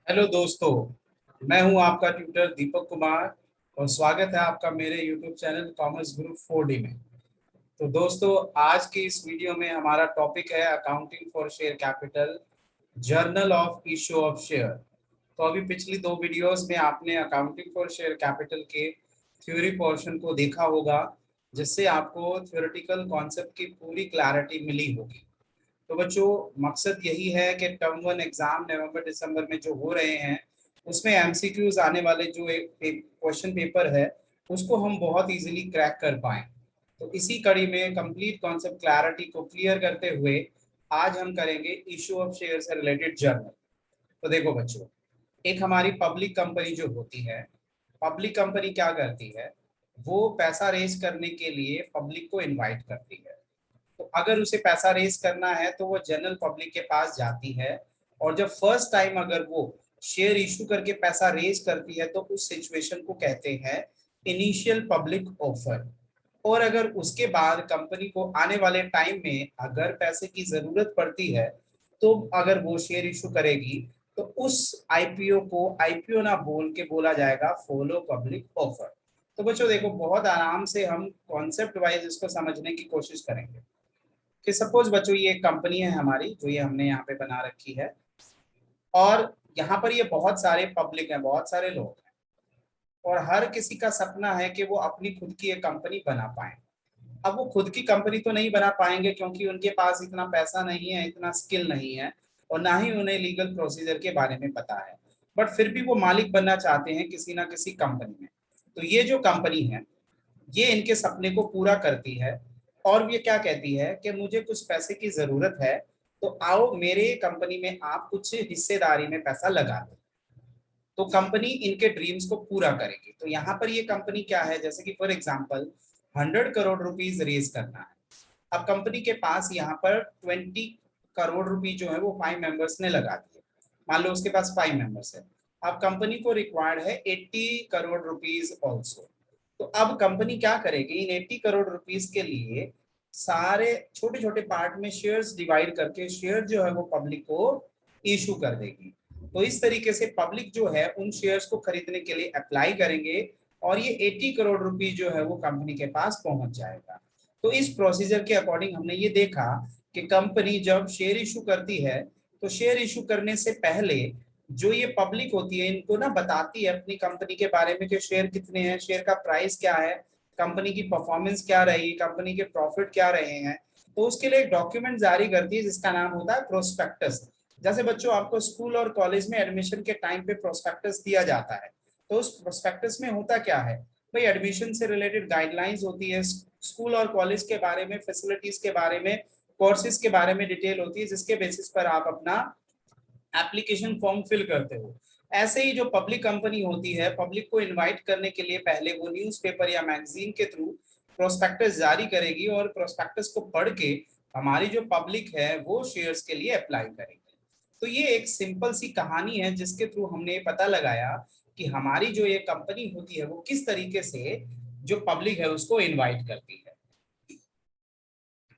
Hello दोस्तों, मैं हूं आपका ट्यूटर दीपक कुमार और स्वागत है आपका मेरे YouTube channel commerce group 4D में। तो दोस्तों, आज की इस वीडियो में हमारा टॉपिक है accounting for share capital, journal of issue of share. तो अभी पिछली दो वीडियोस में आपने अकाउंटिंग फॉर शेयर कैपिटल के थ्योरी पोर्शन को देखा होगा, जिससे आपको थ्योरेटिकल कॉन्सेप्ट की पूरी क्लैरिटी मिली होगी। तो बच्चों, मकसद यही है कि टर्म वन एग्जाम नवंबर दिसंबर में जो हो रहे हैं, उसमें एमसीक्यूज आने वाले जो एक क्वेश्चन पेपर है, उसको हम बहुत इजीली क्रैक कर पाएं। तो इसी कड़ी में कंप्लीट कॉन्सेप्ट क्लैरिटी को क्लियर करते हुए आज हम करेंगे इशू ऑफ शेयर से रिलेटेड जर्नल। तो देखो बच्चों, एक हमारी पब्लिक कंपनी जो होती है, पब्लिक कंपनी क्या करती है, वो पैसा रेज करने के लिए पब्लिक को इनवाइट करती है। तो अगर उसे पैसा रेज करना है तो वो जनरल पब्लिक के पास जाती है, और जब फर्स्ट टाइम अगर वो शेयर इशू करके पैसा रेज करती है तो उस सिचुएशन को कहते हैं इनिशियल पब्लिक ऑफर। और अगर उसके बाद कंपनी को आने वाले टाइम में अगर पैसे की जरूरत पड़ती है, तो अगर वो शेयर इशू करेगी, तो उस आईपीओ को आईपीओ ना बोल के बोला जाएगा फॉलो पब्लिक ऑफर। तो बच्चों देखो, बहुत आराम से हम कॉन्सेप्ट वाइज इसको समझने की कोशिश करेंगे कि सपोज बच्चों, ये एक कंपनी है हमारी जो ये हमने यहाँ पे बना रखी है, और यहाँ पर ये बहुत सारे पब्लिक हैं, बहुत सारे लोग हैं, और हर किसी का सपना है कि वो अपनी खुद की एक कंपनी बना पाए। अब वो खुद की कंपनी तो नहीं बना पाएंगे क्योंकि उनके पास इतना पैसा नहीं है, इतना स्किल नहीं है, और ना ही उन्हें लीगल प्रोसीजर के बारे में पता है। बट फिर भी वो मालिक बनना चाहते हैं किसी ना किसी कंपनी में। तो ये जो कंपनी है, ये इनके सपने को पूरा करती है, और ये क्या कहती है कि मुझे कुछ पैसे की जरूरत है, तो आओ मेरे कंपनी में आप कुछ हिस्सेदारी में पैसा लगा दो। तो कंपनी इनके ड्रीम्स को पूरा करेगी। तो यहाँ पर ये कंपनी क्या है, जैसे कि for example 100 crore rupees raise करना है। अब कंपनी के पास यहाँ पर 20 करोड़ रुपीज जो है वो 5 मेंबर्स ने लगा दिए। मान लो उसके पास 5 मेंबर्स है। अब कंपनी को रिक्वायर्ड है 80 करोड़ रुपीज ऑल्सो। तो अब कंपनी क्या करेगी, इन 80 करोड़ रुपीज के लिए सारे छोटे छोटे पार्ट में शेयर्स डिवाइड करके शेयर जो है वो पब्लिक को इशू कर देगी। तो इस तरीके से पब्लिक जो है उन शेयर्स को खरीदने के लिए अप्लाई करेंगे, और ये 80 करोड़ रुपीज जो है वो कंपनी के पास पहुंच जाएगा। तो इस प्रोसीजर के अकॉर्डिंग हमने ये देखा कि कंपनी जब शेयर इशू करती है, तो शेयर इशू करने से पहले जो ये पब्लिक होती है, इनको ना बताती है अपनी कंपनी के बारे में कि शेयर कितने हैं, शेयर का प्राइस क्या है, कंपनी की परफॉर्मेंस क्या रही, कंपनी के प्रॉफिट क्या रहे हैं। तो उसके लिए एक डॉक्यूमेंट जारी करती है जिसका नाम होता है प्रोस्पेक्टस। जैसे बच्चों, आपको स्कूल और कॉलेज में एडमिशन के टाइम पे प्रोस्पेक्टस दिया जाता है। तो उस प्रोस्पेक्टस में होता क्या है भाई, एडमिशन से रिलेटेड गाइडलाइंस होती है, स्कूल और कॉलेज के बारे में, फैसिलिटीज के बारे में, कोर्सेज के बारे में डिटेल होती है, जिसके बेसिस पर आप अपना एप्लीकेशन फॉर्म फिल करते हो। ऐसे ही जो पब्लिक कंपनी होती है, पब्लिक को इनवाइट करने के लिए पहले वो न्यूज़पेपर या मैगजीन के थ्रू प्रोस्पेक्टस जारी करेगी, और प्रोस्पेक्टस को पढ़ के हमारी जो पब्लिक है वो शेयर्स के लिए अप्लाई करेगी। तो ये एक सिंपल सी कहानी है जिसके थ्रू हमने पता लगाया कि हमारी जो ये कंपनी होती है वो किस तरीके से जो पब्लिक है उसको इनवाइट करती है।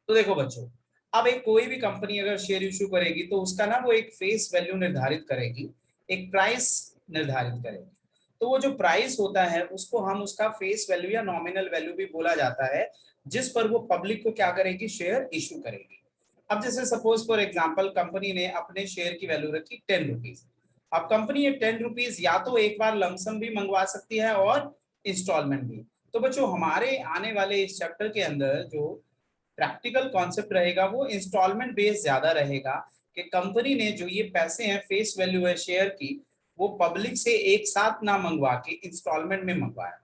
तो देखो बच्चों, अब एक कोई भी कंपनी अगर शेयर इशू करेगी तो उसका ना वो एक फेस वैल्यू निर्धारित करेगी, एक प्राइस निर्धारित करेगी। तो वो जो प्राइस होता है उसको हम उसका फेस वैल्यू या नॉमिनल वैल्यू भी बोला जाता है, जिस पर वो पब्लिक को क्या करेगी, शेयर इशू करेगी। अब जैसे सपोज फॉर एग्जाम्पल कंपनी ने अपने शेयर की वैल्यू रखी 10 रुपीज। अब कंपनी ये 10 रुपीज या तो एक बार लमसम भी मंगवा सकती है और इंस्टॉलमेंट भी। तो बच्चों, हमारे आने वाले इस चैप्टर के अंदर जो प्रैक्टिकल कॉन्सेप्ट रहेगा वो इंस्टॉलमेंट बेस ज्यादा रहेगा, कि कंपनी ने जो ये पैसे हैं, फेस वैल्यू है शेयर की, वो पब्लिक से एक साथ ना मंगवा के इंस्टॉलमेंट में मंगवाया।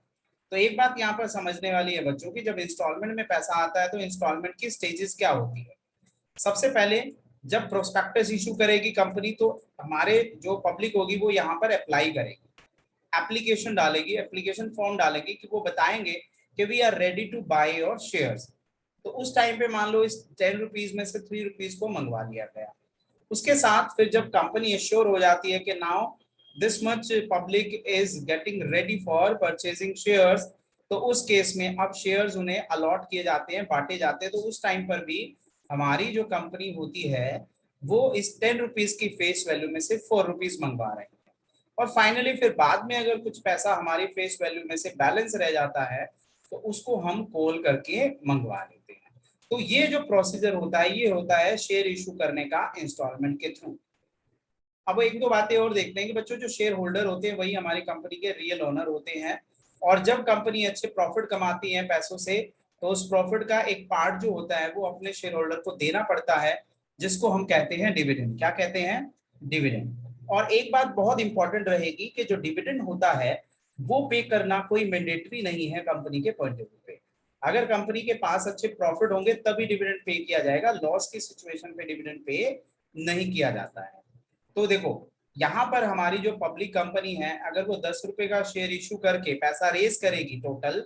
तो एक बात यहाँ पर समझने वाली है बच्चों की, जब इंस्टॉलमेंट में पैसा आता है तो इंस्टॉलमेंट की स्टेजेस क्या होती है। सबसे पहले जब प्रोस्पेक्टस इशू करेगी कंपनी, तो हमारे जो पब्लिक होगी वो यहाँ पर अप्लाई करेगी, एप्लीकेशन डालेगी, एप्लीकेशन फॉर्म डालेगी कि वो बताएंगे कि we are ready to buy your shares. तो उस टाइम पे मान लो इस 10 रुपीज में से 3 रुपीज को मंगवा लिया गया। उसके साथ फिर जब कंपनी एश्योर हो जाती है कि now this much public is getting ready for purchasing shares, तो उस केस में अब शेयर्स उन्हें अलॉट किए जाते हैं, बांटे जाते हैं। तो उस टाइम पर भी हमारी जो कंपनी होती है वो इस 10 रुपीज की फेस वैल्यू में से 4 रुपीज मंगवा रहे हैं। और फाइनली फिर बाद में अगर कुछ पैसा हमारी फेस वैल्यू में से बैलेंस रह जाता है तो उसको हम कॉल करके मंगवा लेते हैं। तो ये जो प्रोसीजर होता है ये होता है शेयर इशू करने का इंस्टॉलमेंट के थ्रू। अब एक दो बातें और देखते हैं कि बच्चों जो शेयर होल्डर होते हैं वही हमारी कंपनी के रियल ओनर होते हैं, और जब कंपनी अच्छे प्रॉफिट कमाती है पैसों से तो उस प्रॉफिट का एक पार्ट जो होता है वो अपने शेयर होल्डर को देना पड़ता है, जिसको हम कहते हैं डिविडेंड। क्या कहते हैं? डिविडेंड। और एक बात बहुत इंपॉर्टेंट रहेगी कि जो डिविडेंड होता है वो पे करना कोई मैंडेटरी नहीं है कंपनी के पॉइंट ऑफ व्यू पे। अगर कंपनी के पास अच्छे प्रॉफिट होंगे तभी डिविडेंड पे किया जाएगा, लॉस की सिचुएशन पे डिविडेंड पे नहीं किया जाता है। तो देखो यहाँ पर हमारी जो पब्लिक कंपनी है अगर वो 10 रुपए का शेयर इशू करके पैसा रेज करेगी टोटल,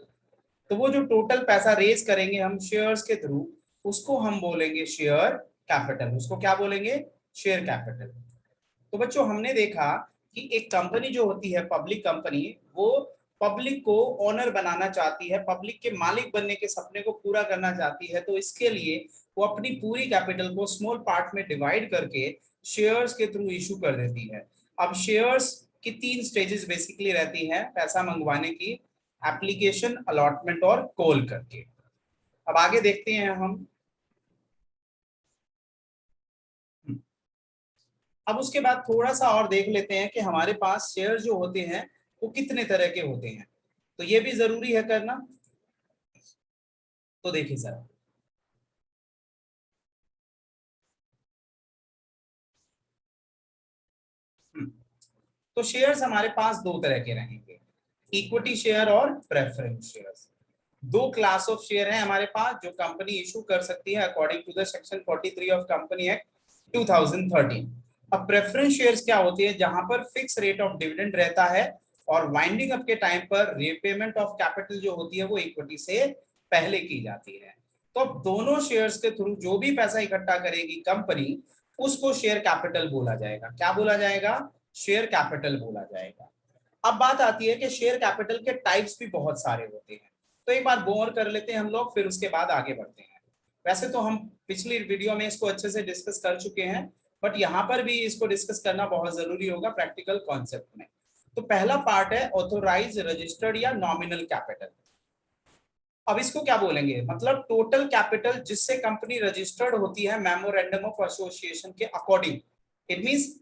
तो वो जो टोटल पैसा रेज करेंगे हम शेयर्स के थ्रू उसको हम बोलेंगे शेयर कैपिटल। उसको क्या बोलेंगे? Share capital. तो बच्चों हमने देखा कि एक कंपनी जो होती है पब्लिक कंपनी, वो पब्लिक को ओनर बनाना चाहती है, पब्लिक के मालिक बनने के सपने को पूरा करना चाहती है, तो इसके लिए वो अपनी पूरी कैपिटल को स्मॉल पार्ट में डिवाइड करके शेयर्स के थ्रू इशू कर देती है। अब शेयर्स की 3 स्टेजेस बेसिकली रहती है पैसा मंगवाने की: एप्लीकेशन, अलॉटमेंट और कॉल करके। अब आगे देखते हैं हम। अब उसके बाद थोड़ा सा और देख लेते हैं कि हमारे पास शेयर जो होते हैं वो कितने तरह के होते हैं, तो ये भी जरूरी है करना। तो देखिए सर, तो शेयर्स हमारे पास 2 तरह के रहेंगे: इक्विटी शेयर और preference shares. 2 class of share है हमारे पास जो कंपनी इशू कर सकती है according to the section 43 of company act 2013। अब प्रेफरेंस शेयर्स क्या होती है? जहां पर फिक्स रेट ऑफ डिविडेंड रहता है और वाइंडिंग अप के टाइम पर रीपेमेंट ऑफ कैपिटल जो होती है वो इक्विटी से पहले की जाती है। तो अब दोनों शेयर्स के थ्रू जो भी पैसा इकट्ठा करेगी कंपनी उसको शेयर कैपिटल बोला जाएगा। क्या बोला जाएगा? शेयर कैपिटल बोला जाएगा। अब बात आती है कि शेयर कैपिटल के टाइप्स भी बहुत सारे होते हैं, तो एक बार गौर कर लेते हैं हम लोग, फिर उसके बाद आगे बढ़ते हैं। वैसे तो हम पिछली वीडियो में इसको अच्छे से डिस्कस कर चुके हैं, बट यहाँ पर भी इसको डिस्कस करना बहुत जरूरी होगा प्रैक्टिकल कॉन्सेप्ट में। तो पहला पार्ट है ऑथोराइज, रजिस्टर्ड या नॉमिनल कैपिटल। अब इसको क्या बोलेंगे? मतलब टोटल कैपिटल जिससे कंपनी रजिस्टर्ड होती है मेमोरेंडम ऑफ एसोसिएशन के अकॉर्डिंग। इट मींस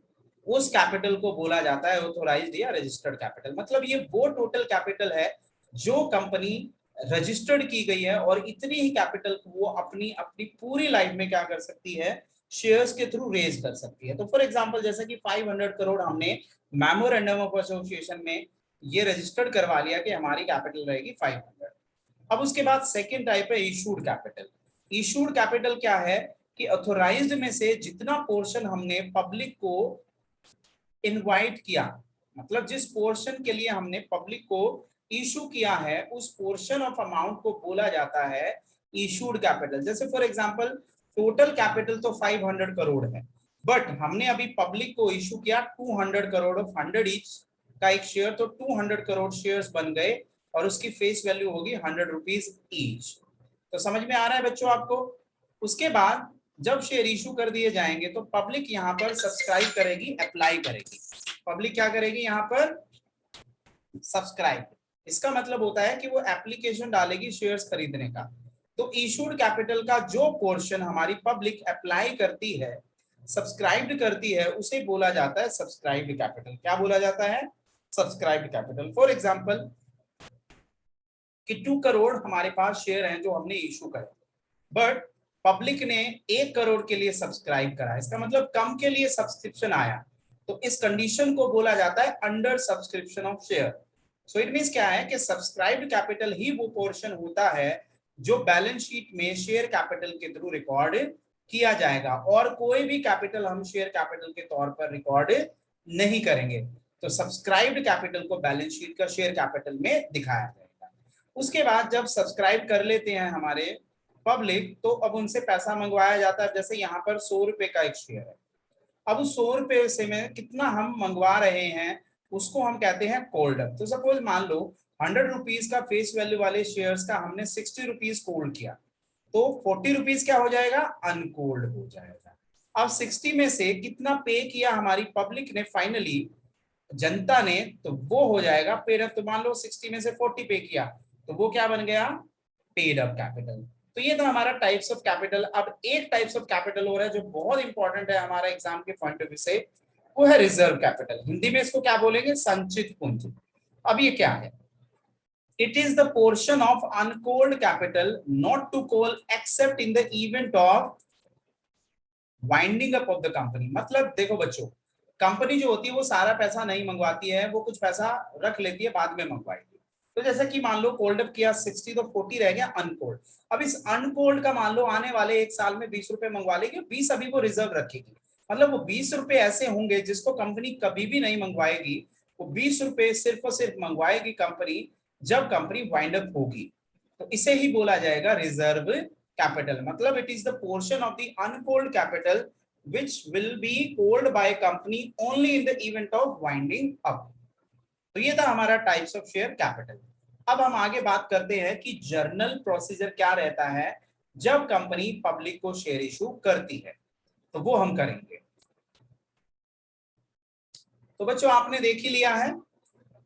उस कैपिटल को बोला जाता है ऑथोराइज्ड या रजिस्टर्ड कैपिटल। मतलब ये वो टोटल कैपिटल है जो कंपनी रजिस्टर्ड की गई है और इतनी ही कैपिटल को वो अपनी अपनी पूरी लाइफ में क्या कर सकती है? शेयर्स के थ्रू रेज कर सकती है। तो फॉर एग्जांपल जैसे कि 500 करोड़ हमने मेमोरेंडम ऑफ एसोसिएशन में ये रजिस्टर्ड करवा लिया कि हमारी कैपिटल रहेगी 500। अब उसके बाद सेकेंड टाइप है इशूड कैपिटल। इशूड कैपिटल क्या है कि ऑथोराइज्ड में से जितना पोर्शन हमने पब्लिक को इनवाइट किया, मतलब जिस पोर्शन के लिए हमने पब्लिक को इशू किया है उस पोर्शन ऑफ अमाउंट को बोला जाता है इशूड कैपिटल। जैसे फॉर एग्जांपल टोटल कैपिटल तो 500 करोड़ है, बट हमने अभी पब्लिक को इशू किया 200 करोड़ ऑफ 100 ईच का एक शेयर, तो 200 करोड़ शेयर्स बन गए और उसकी फेस वैल्यू होगी 100 रुपीज ईच। तो समझ में आ रहा है बच्चों आपको? उसके बाद जब शेयर इशू कर दिए जाएंगे तो पब्लिक यहाँ पर सब्सक्राइब करेगी, अप्लाई करेगी। पब्लिक क्या करेगी? यहाँ पर सब्सक्राइब। इसका मतलब होता है कि वो एप्लीकेशन डालेगी शेयर्स खरीदने का। तो इशूड कैपिटल का जो पोर्शन हमारी पब्लिक अप्लाई करती है, सब्सक्राइब्ड करती है, उसे बोला जाता है सब्सक्राइब्ड कैपिटल। क्या बोला जाता है? Subscribed capital. फॉर एग्जांपल कि 2 करोड़ हमारे पास शेयर हैं जो हमने इशू करे, बट पब्लिक ने 1 करोड़ के लिए सब्सक्राइब करा, इसका मतलब कम के लिए सब्सक्रिप्शन आया, तो इस कंडीशन को बोला जाता है under subscription of share. So it means क्या है कि सब्सक्राइब्ड कैपिटल ही वो पोर्शन होता है जो बैलेंस शीट में शेयर कैपिटल के थ्रू रिकॉर्ड किया जाएगा, और कोई भी कैपिटल हम शेयर कैपिटल के तौर पर रिकॉर्ड नहीं करेंगे। तो सब्सक्राइब्ड कैपिटल को बैलेंस शीट का शेयर कैपिटल में दिखाया जाएगा। उसके बाद जब सब्सक्राइब कर लेते हैं हमारे पब्लिक, तो अब उनसे पैसा मंगवाया जाता है। जैसे यहाँ पर 100 रुपए का एक शेयर है, अब उस 100 रुपए से में कितना हम मंगवा रहे हैं उसको हम कहते हैं कोल्ड अप। तो सपोज मान लो 100 रुपीज का फेस वैल्यू वाले शेयर्स का हमने 60 रुपीज कोल्ड किया, तो 40 रुपीज क्या हो जाएगा? अनकोल्ड हो जाएगा। अब 60 में से कितना पे किया हमारी पब्लिक ने फाइनली? जनता ने, तो वो हो जाएगा पेड अप। तो मान लो 60 में से 40 पे किया तो वो क्या बन गया, पेड अप कैपिटल। तो ये था हमारा टाइप्स ऑफ कैपिटल। अब एक टाइप्स ऑफ कैपिटल हो रहा है जो बहुत इंपॉर्टेंट है हमारा एग्जाम के पॉइंट ऑफ व्यू से, वो है रिजर्व कैपिटल। हिंदी में इसको क्या बोलेंगे, संचित पूंजी। अब ये क्या है, it is the portion of uncalled capital not to call except in the event of winding up of the company। मतलब देखो बच्चों, कंपनी जो होती है वो सारा पैसा नहीं मंगवाती है, वो कुछ पैसा रख लेती है, बाद में मंगवाएगी। तो जैसे कि मान लो कोल्ड अप किया 60, तो 40 रह गया अनकोल्ड। अब इस अनकोल्ड का मान लो आने वाले एक साल में 20 रुपए मंगवा लेगी, 20 अभी वो रिजर्व रखेगी। मतलब वो 20 रुपए ऐसे होंगे जिसको कंपनी कभी भी नहीं मंगवाएगी, वो 20 रुपए सिर्फ और सिर्फ मंगवाएगी कंपनी जब कंपनी वाइंड अप होगी। तो इसे ही बोला जाएगा रिजर्व कैपिटल। मतलब it is the portion of the uncalled capital which will be called by company only in the event of winding up। तो ये था हमारा टाइप्स ऑफ शेयर कैपिटल। अब हम आगे बात करते हैं कि जर्नल प्रोसीजर क्या रहता है जब कंपनी पब्लिक को शेयर इशू करती है, तो वो हम करेंगे। तो बच्चों आपने देख ही लिया है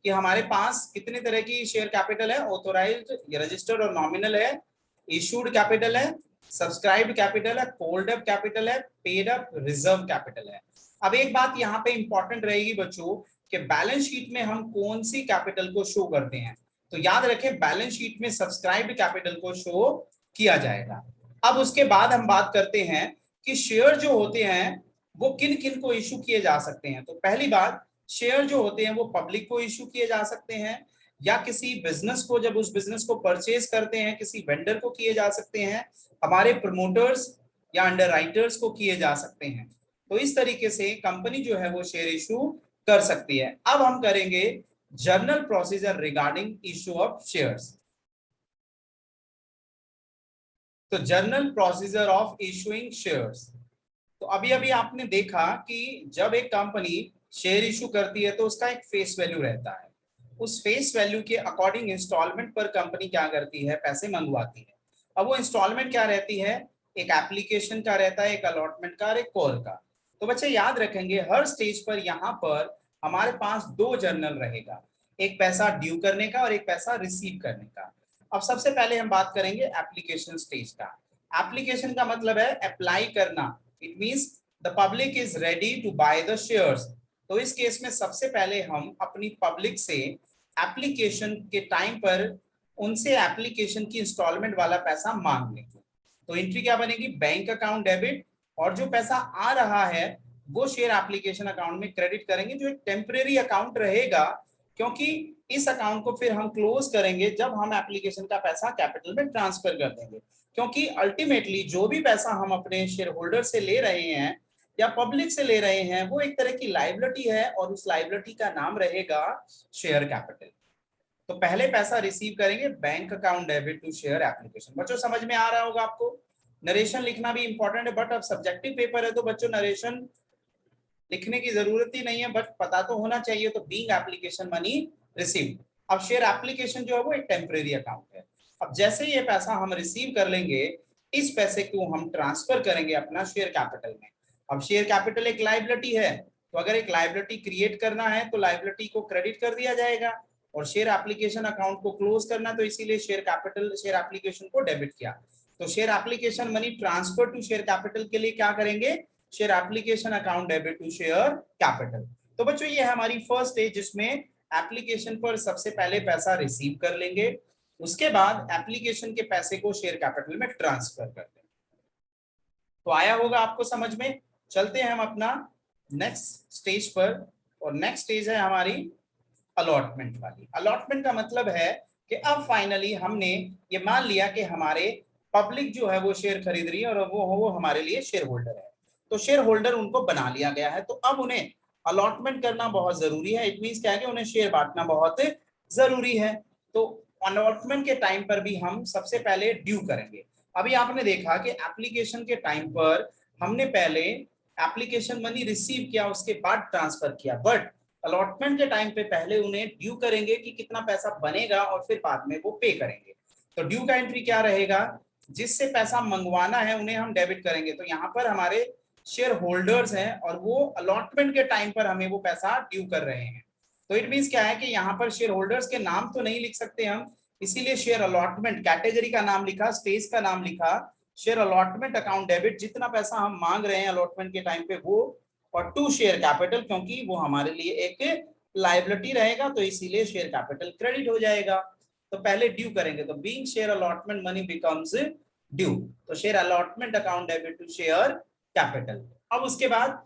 कि हमारे पास कितने तरह की शेयर कैपिटल है, ऑथोराइज्ड, रजिस्टर्ड और नॉमिनल है, इशूड कैपिटल है, सब्सक्राइब्ड कैपिटल है, कॉल्ड अप कैपिटल है, पेड अप, रिजर्व कैपिटल है। अब एक बात यहाँ पे इंपॉर्टेंट रहेगी बच्चों कि बैलेंस शीट में हम कौन सी कैपिटल को शो करते हैं। तो याद रखें बैलेंस शीट में सब्सक्राइब्ड कैपिटल को शो किया जाएगा। अब उसके बाद हम बात करते हैं कि शेयर जो होते हैं वो किन किन को इशू किए जा सकते हैं। तो पहली बात, शेयर जो होते हैं वो पब्लिक को इशू किए जा सकते हैं, या किसी बिजनेस को जब उस बिजनेस को परचेज करते हैं किसी वेंडर को किए जा सकते हैं, हमारे प्रमोटर्स या अंडरराइटर्स को किए जा सकते हैं। तो इस तरीके से कंपनी जो है वो शेयर इशू कर सकती है। अब हम करेंगे journal procedure regarding issue of shares. तो journal procedure of issuing shares, तो अभी अभी आपने देखा कि जब एक कंपनी शेयर इशू करती है तो उसका एक फेस वैल्यू रहता है। उस फेस वैल्यू के अकॉर्डिंग इंस्टॉलमेंट पर कंपनी क्या करती है, पैसे मंगवाती है। अब वो इंस्टॉलमेंट क्या रहती है, एक एप्लीकेशन का रहता है, एक अलॉटमेंट का और एक कॉल का। तो बच्चे याद रखेंगे हर स्टेज पर यहाँ पर हमारे पास दो जर्नल रहेगा, एक पैसा ड्यू करने का और एक पैसा रिसीव करने का। अब सबसे पहले हम बात करेंगे एप्लीकेशन स्टेज का। एप्लीकेशन का मतलब है अप्लाई करना, it means the public is ready to buy the shares. तो इस केस में सबसे पहले हम अपनी पब्लिक से एप्लीकेशन के टाइम पर उनसे एप्लीकेशन की इंस्टॉलमेंट वाला पैसा मांग लेंगे। तो एंट्री क्या बनेगी, बैंक अकाउंट डेबिट, और जो पैसा आ रहा है वो शेयर एप्लीकेशन अकाउंट में क्रेडिट करेंगे, जो एक टेम्परेरी अकाउंट रहेगा, क्योंकि इस अकाउंट को फिर हम क्लोज करेंगे जब हम एप्लीकेशन का पैसा कैपिटल में ट्रांसफर कर देंगे। क्योंकि अल्टीमेटली जो भी पैसा हम अपने शेयर होल्डर से ले रहे हैं या पब्लिक से ले रहे हैं वो एक तरह की लायबिलिटी है, और उस लायबिलिटी का नाम रहेगा शेयर कैपिटल। तो पहले पैसा रिसीव करेंगे bank account debit to share application. बच्चों समझ में आ रहा होगा आपको। नरेशन लिखना भी इंपॉर्टेंट है, बट अब सब्जेक्टिव पेपर है तो बच्चों नरेशन लिखने की जरूरत ही नहीं है, बट पता तो होना चाहिए। तो बीइंग एप्लीकेशन मनी रिसीव। अब शेयर एप्लीकेशन जो है वो एक टेम्परेरी अकाउंट है। अब जैसे ये पैसा हम रिसीव कर लेंगे, इस पैसे को हम ट्रांसफर करेंगे अपना शेयर कैपिटल में। अब शेयर कैपिटल एक लायबिलिटी है, तो अगर एक लायबिलिटी क्रिएट करना है तो लायबिलिटी को क्रेडिट कर दिया जाएगा, और शेयर एप्लीकेशन अकाउंट को क्लोज करना, तो इसीलिए शेयर कैपिटल शेयर एप्लीकेशन को डेबिट किया। तो share application money transfer to share capital के लिए क्या करेंगे, share application account debit to share capital. तो बच्चों ये है हमारी फर्स्ट स्टेज जिसमें एप्लीकेशन पर सबसे पहले पैसा रिसीव कर लेंगे, उसके बाद एप्लीकेशन के पैसे को शेयर कैपिटल में ट्रांसफर कर देंगे। तो आया होगा आपको समझ में। चलते हैं हम अपना नेक्स्ट स्टेज पर, और नेक्स्ट स्टेज है हमारी अलॉटमेंट वाली। अलॉटमेंट का मतलब है कि अब फाइनली हमने ये मान लिया कि हमारे पब्लिक जो है वो शेयर खरीद रही है और वो हमारे लिए शेयर होल्डर है। तो शेयर होल्डर उनको बना लिया गया है, तो अब उन्हें अलॉटमेंट करना बहुत जरूरी है। इट मींस क्या है कि उन्हें शेयर बांटना बहुत जरूरी है। तो अलॉटमेंट के टाइम पर भी हम सबसे पहले ड्यू करेंगे। अभी आपने देखा कि एप्लीकेशन के टाइम पर हमने पहले एप्लीकेशन मनी रिसीव किया, उसके बाद ट्रांसफर किया, बट अलॉटमेंट के टाइम पे पहले उन्हें ड्यू करेंगे कि कितना पैसा बनेगा और फिर बाद में वो पे करेंगे। तो ड्यू का एंट्री क्या रहेगा, जिससे पैसा मंगवाना है उन्हें हम डेबिट करेंगे। तो यहाँ पर हमारे शेयर होल्डर्स हैं और वो अलॉटमेंट के टाइम पर हमें वो पैसा ड्यू कर रहे हैं। तो इट मींस क्या है कि यहाँ पर शेयर होल्डर्स के नाम तो नहीं लिख सकते हम, इसीलिए शेयर अलॉटमेंट कैटेगरी का नाम लिखा, स्टेज का नाम लिखा, शेयर अलॉटमेंट अकाउंट डेबिट, जितना पैसा हम मांग रहे हैं अलॉटमेंट के टाइम पे वो, और टू शेयर कैपिटल क्योंकि वो हमारे लिए एक लायबिलिटी रहेगा तो इसीलिए शेयर कैपिटल क्रेडिट हो जाएगा। तो पहले ड्यू करेंगे, तो being share allotment money becomes due, तो share allotment account debit to share capital. अब उसके बाद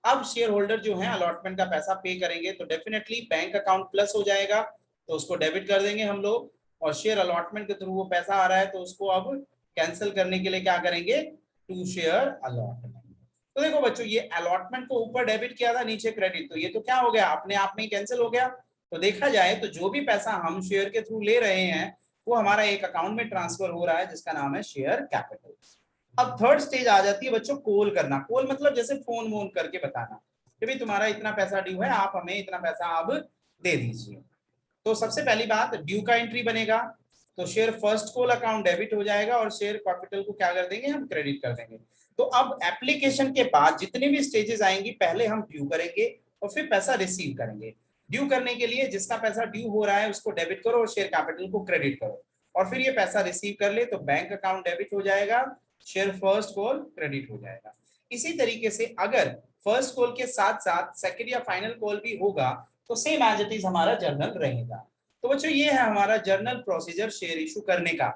अब शेयर होल्डर जो है अलॉटमेंट का पैसा पे करेंगे तो डेफिनेटली बैंक अकाउंट प्लस हो जाएगा, तो उसको डेबिट कर देंगे हम लोग, और शेयर अलॉटमेंट के थ्रू वो पैसा आ रहा है तो उसको अब कैंसिल करने के लिए क्या करेंगे, टू शेयर अलॉटमेंट। तो देखो बच्चों ये अलॉटमेंट को ऊपर डेबिट किया था नीचे क्रेडिट, तो ये तो क्या हो गया, अपने आप में ही कैंसिल हो गया। तो देखा जाए तो जो भी पैसा हम शेयर के थ्रू ले रहे हैं वो हमारा एक अकाउंट में ट्रांसफर हो रहा है जिसका नाम है शेयर कैपिटल। अब थर्ड स्टेज आ जाती है बच्चों कॉल करना। कॉल मतलब जैसे फोन वोन करके बताना कि भाई तुम्हारा इतना पैसा ड्यू है, आप हमें इतना पैसा अब दे दीजिए। तो सबसे पहली बात ड्यू का एंट्री बनेगा, तो share first call account debit हो जाएगा और शेयर कैपिटल को क्या कर देंगे, हम क्रेडिट कर देंगे। तो अब एप्लीकेशन के बाद जितने भी स्टेजेस आएंगी पहले हम ड्यू करेंगे और फिर पैसा रिसीव करेंगे। ड्यू करने के लिए जिसका पैसा ड्यू हो रहा है उसको डेबिट करो और शेयर कैपिटल को क्रेडिट करो, और फिर ये पैसा रिसीव कर ले तो बैंक अकाउंट डेबिट हो जाएगा, शेयर फर्स्ट कॉल क्रेडिट हो जाएगा। इसी तरीके से अगर फर्स्ट कॉल के साथ साथ सेकंड या फाइनल कॉल भी होगा तो सेम एज इट इज हमारा जर्नल रहेगा। तो बच्चों ये है हमारा जर्नल प्रोसीजर शेयर इशू करने का।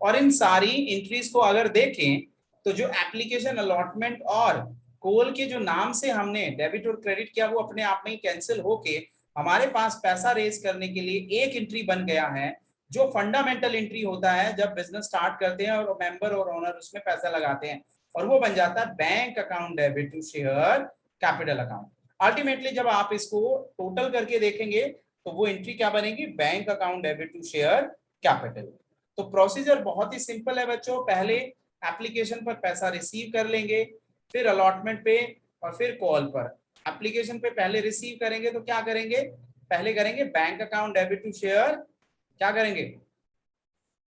और इन सारी एंट्रीज को अगर देखें तो जो एप्लीकेशन अलॉटमेंट और कॉल के जो नाम से हमने डेबिट और क्रेडिट किया वो अपने आप में ही कैंसिल होके हमारे पास पैसा रेज करने के लिए एक एंट्री बन गया है, जो फंडामेंटल एंट्री होता है जब बिजनेस स्टार्ट करते हैं और मेंबर और ओनर उसमें पैसा लगाते हैं, और वो बन जाता है bank account debit to share capital account. Ultimately जब आप इसको टोटल करके देखेंगे तो वो एंट्री क्या बनेगी, bank account debit to share capital. तो प्रोसीजर बहुत ही सिंपल है बच्चों, पहले एप्लीकेशन पर पैसा रिसीव कर लेंगे, फिर अलॉटमेंट पे और फिर कॉल पर। एप्लीकेशन पे पहले रिसीव करेंगे तो क्या करेंगे, पहले करेंगे bank account debit to share, क्या करेंगे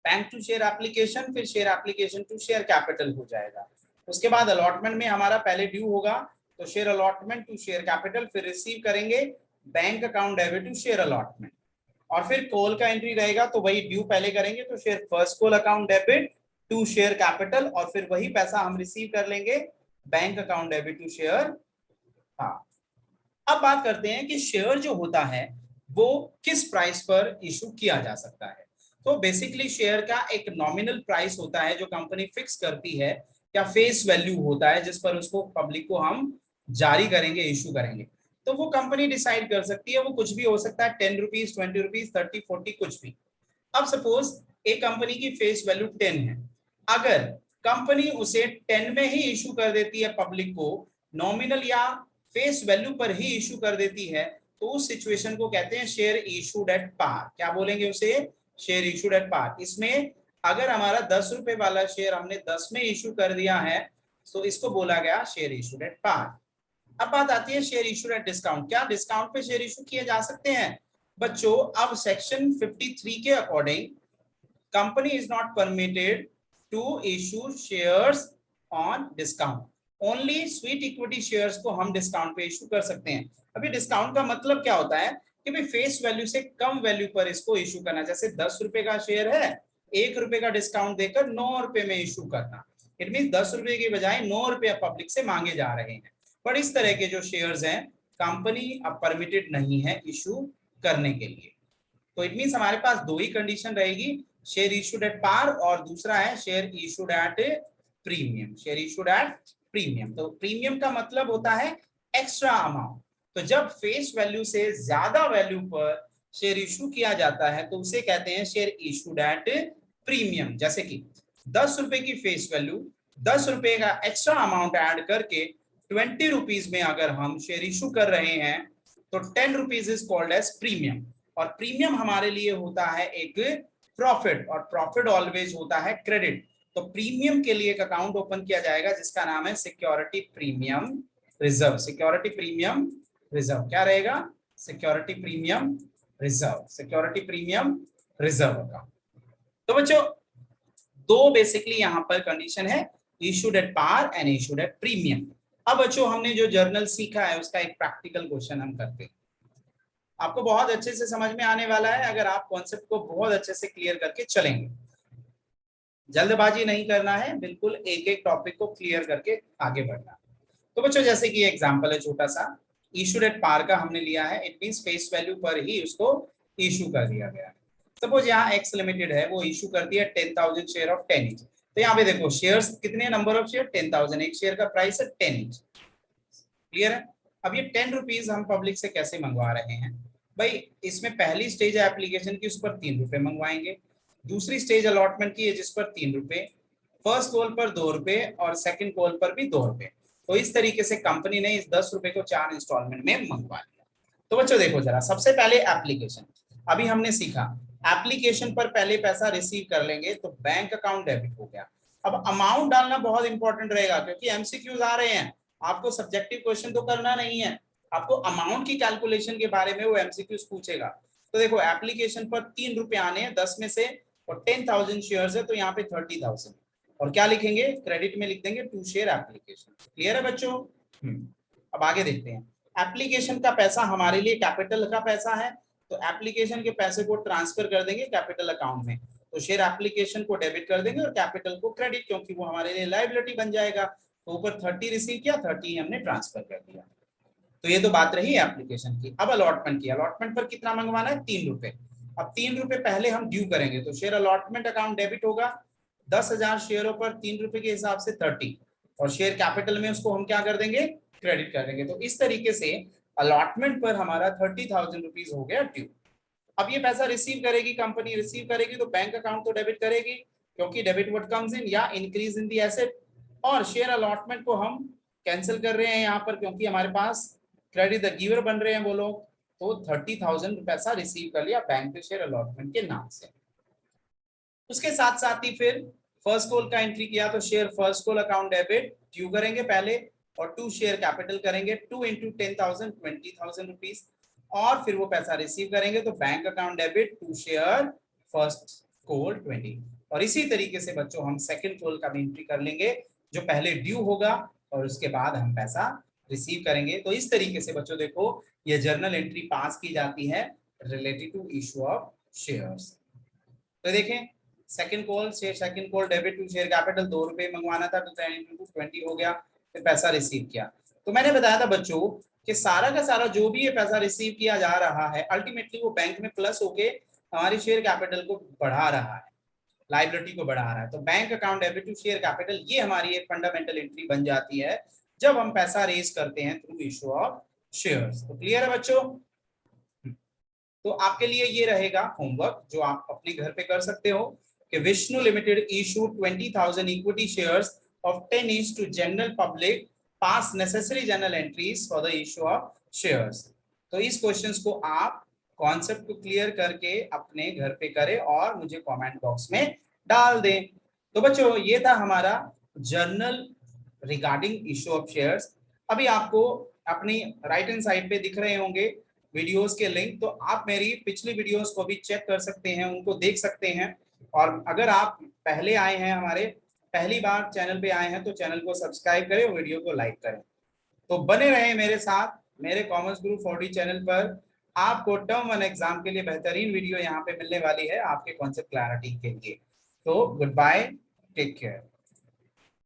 बैंक टू शेयर एप्लीकेशन, फिर share application to share capital हो जाएगा। उसके बाद अलॉटमेंट में हमारा पहले ड्यू होगा तो share allotment to share capital, फिर रिसीव करेंगे bank account debit to share allotment, और फिर कॉल का एंट्री रहेगा तो वही ड्यू पहले करेंगे तो share first call account debit to share capital, और फिर वही पैसा हम रिसीव कर लेंगे bank account debit to share. हाँ, अब बात करते हैं कि शेयर जो होता है वो किस प्राइस पर इशू किया जा सकता है। तो बेसिकली शेयर का एक नॉमिनल प्राइस होता है जो कंपनी फिक्स करती है, या फेस वैल्यू होता है जिस पर उसको पब्लिक को हम जारी करेंगे, इशू करेंगे। तो वो कंपनी डिसाइड कर सकती है, वो कुछ भी हो सकता है, 10 रुपीज, 20 रुपीज, 30, 40 कुछ भी। अब सपोज एक कंपनी की फेस वैल्यू 10 है, अगर कंपनी उसे 10 में ही इशू कर देती है पब्लिक को, नॉमिनल या फेस वैल्यू पर ही इशू कर देती है, तो उस सिचुएशन को कहते हैं शेयर इशूड एट पार। क्या बोलेंगे उसे, शेयर इशूड एट पार। इसमें अगर हमारा 10 रुपए वाला शेयर हमने 10 में इशू कर दिया है तो इसको बोला गया शेयर इशूड एट पार। अब बात आती है शेयर इशूड एट डिस्काउंट। क्या डिस्काउंट पे शेयर इशू किए जा सकते हैं बच्चों? अब सेक्शन 53 के according company is not permitted to issue shares on discount, only sweet equity shares को हम डिस्काउंट पे इशू कर सकते हैं। अभी डिस्काउंट का मतलब क्या होता है कि भाई फेस वैल्यू से कम वैल्यू पर इसको इशू करना। जैसे 10 रुपए का शेयर है, 1 रुपए का डिस्काउंट देकर 9 रुपए में इशू करना। इट मीन 10 रुपए की बजाय 9 रुपए पब्लिक से मांगे जा रहे हैं। पर इस तरह के जो शेयर्स हैं कंपनी अब परमिटेड नहीं है इशू करने के लिए। तो इट मीन हमारे पास दो ही कंडीशन रहेगी, शेयर इशूड एट पार और दूसरा है share issued at premium. Share issued at premium, तो प्रीमियम का मतलब होता है एक्स्ट्रा अमाउंट। तो जब फेस वैल्यू से ज्यादा वैल्यू पर शेयर इशू किया जाता है तो उसे कहते हैं शेयर इशूड एट प्रीमियम। जैसे कि 10 रुपए की फेस वैल्यू, 10 रुपए का एक्स्ट्रा अमाउंट ऐड करके 20 रुपीज में अगर हम शेयर इशू कर रहे हैं तो 10 rupees is called as premium. और प्रीमियम हमारे लिए होता है एक प्रॉफिट, और प्रॉफिट ऑलवेज होता है क्रेडिट। तो प्रीमियम के लिए एक अकाउंट ओपन किया जाएगा जिसका नाम है security premium reserve. Security premium reserve क्या रहेगा, security premium reserve, security premium reserve account. तो बच्चों दो बेसिकली यहां पर कंडीशन है, issued at par and issued at premium. अब बच्चों हमने जो जर्नल सीखा है उसका एक प्रैक्टिकल क्वेश्चन हम करते हैं। आपको बहुत अच्छे से समझ में आने वाला है अगर आप कॉन्सेप्ट को बहुत अच्छे से क्लियर करके चलेंगे। जल्दबाजी नहीं करना है, बिल्कुल एक एक टॉपिक को क्लियर करके आगे बढ़ना है। तो बच्चों जैसे कि एग्जांपल है छोटा सा, इशूड एट पार का हमने लिया है, इट मींस फेस वैल्यू पर ही उसको इशू कर दिया गया है। सपोज यहाँ एक्स लिमिटेड है, वो इशू करती है 10,000 शेयर ऑफ 10 इंच। तो यहाँ पे देखो शेयर्स कितने, नंबर ऑफ शेयर 10,000, एक शेयर का प्राइस है 10 इंच। क्लियर है? अब ये 10 रुपीज हम पब्लिक से कैसे मंगवा रहे हैं भाई? इसमें पहली स्टेज है एप्लीकेशन की, उस पर 3 रुपए मंगवाएंगे। दूसरी स्टेज अलॉटमेंट की है जिस पर 3 रुपए, फर्स्ट कॉल पर 2 रुपए और सेकंड कॉल पर भी 2 रुपए। तो इस तरीके से कंपनी ने इस 10 रुपए को 4 इंस्टॉलमेंट में मंगवा लिया। तो बच्चों देखो जरा, सबसे पहले एप्लीकेशन, अभी हमने सीखा एप्लीकेशन पर पहले पैसा रिसीव कर लेंगे तो बैंक अकाउंट डेबिट हो गया। अब अमाउंट डालना बहुत इंपॉर्टेंट रहेगा क्योंकि एमसीक्यूज आ रहे हैं, आपको सब्जेक्टिव क्वेश्चन तो करना नहीं है, आपको अमाउंट की कैलकुलेशन के बारे में वो एमसीक्यूज पूछेगा। तो देखो एप्लीकेशन पर 3 रुपए आने हैं 10 में से, और 10,000 शेयर्स है तो यहाँ पे 30,000, और क्या लिखेंगे, क्रेडिट में लिख देंगे टू शेयर एप्लीकेशन। क्लियर है बच्चों? अब आगे देखते हैं। एप्लीकेशन का पैसा हमारे लिए कैपिटल का पैसा है, तो एप्लीकेशन के पैसे को ट्रांसफर कर देंगे कैपिटल अकाउंट में, तो शेयर एप्लीकेशन को डेबिट कर देंगे और कैपिटल को क्रेडिट, क्योंकि वो हमारे लिए लायबिलिटी बन जाएगा। तो ऊपर 30 रिसीव किया, 30 हमने ट्रांसफर कर दिया। तो ये तो बात रही एप्लीकेशन की। अब अलॉटमेंट की, अलॉटमेंट पर कितना मंगवाना है, 3 रुपए। अब 3 रुपए पहले हम ड्यू करेंगे, तो शेयर अलॉटमेंट अकाउंट डेबिट होगा 10,000 शेयरों पर 3 रुपए के हिसाब से 30, और शेयर कैपिटल में उसको हम क्या कर देंगे, क्रेडिट कर देंगे। तो इस तरीके से अलॉटमेंट पर हमारा 30,000 रुपीज हो गया ड्यू। अब ये पैसा रिसीव करेगी कंपनी, रिसीव करेगी तो बैंक अकाउंट तो डेबिट करेगी, क्योंकि डेबिट व्हाट कम्स इन या इंक्रीज इन दी एसेट। और शेयर अलॉटमेंट को हम कैंसिल कर रहे हैं यहाँ पर, क्योंकि हमारे पास क्रेडिट द गिवर बन रहे हैं वो लोग। तो 30,000 पैसा रिसीव कर लिया बैंक के शेयर अलॉटमेंट के नाम से। उसके साथ साथ ही फिर फर्स्ट कॉल का एंट्री किया, तो share first call account debit due करेंगे पहले, और 2 शेयर कैपिटल करेंगे, 2 इंटू 10,000 20,000 रुपीज, और फिर वो पैसा रिसीव करेंगे तो bank account debit 2 share first call 20। और इसी तरीके से बच्चों हम सेकंड कॉल का भी एंट्री कर लेंगे, जो पहले ड्यू होगा और उसके बाद हम पैसा रिसीव करेंगे। तो इस तरीके से बच्चों देखो ये जर्नल एंट्री पास की जाती है related to issue of shares. तो देखें second call, second call debit to share capital 2 रुपए मंगवाना था, तो 10 into 20 हो गया, फिर पैसा रिसीव किया। तो मैंने बताया था बच्चों कि सारा का सारा जो भी ये पैसा रिसीव किया जा रहा है अल्टीमेटली वो बैंक में प्लस होके हमारी शेयर कैपिटल को बढ़ा रहा है, लाइबिलिटी को बढ़ा रहा है। तो bank account debit to share capital ये हमारी एक फंडामेंटल एंट्री बन जाती है जब हम पैसा रेज करते हैं थ्रू इशू ऑफ शेयर्स। तो क्लियर है बच्चों? तो आपके लिए ये रहेगा होमवर्क जो आप अपने घर पे कर सकते हो कि Vishnu limited issue 20,000 equity shares of 10 each to general public, pass necessary journal entries for the issue of shares। तो इस क्वेश्चंस को आप कॉन्सेप्ट को क्लियर करके अपने घर पे करें और मुझे कमेंट बॉक्स में डाल दें। तो बच्चों ये था हमारा journal regarding issue of shares. अभी आपको अपनी राइट हैंड साइड पे दिख रहे होंगे वीडियोस के लिंक, तो आप मेरी पिछली वीडियोस को भी चेक कर सकते हैं, उनको देख सकते हैं। और अगर आप पहले आए हैं, हमारे पहली बार चैनल पे आए हैं, तो चैनल को सब्सक्राइब करें और वीडियो को लाइक करें। तो बने रहें मेरे साथ मेरे कॉमर्स गुरु 4D चैनल पर। आपको टर्म 1 एग्जाम के लिए बेहतरीन वीडियो यहाँ पे मिलने वाली है आपके कॉन्सेप्ट क्लैरिटी के लिए। तो गुड बाय, टेक केयर।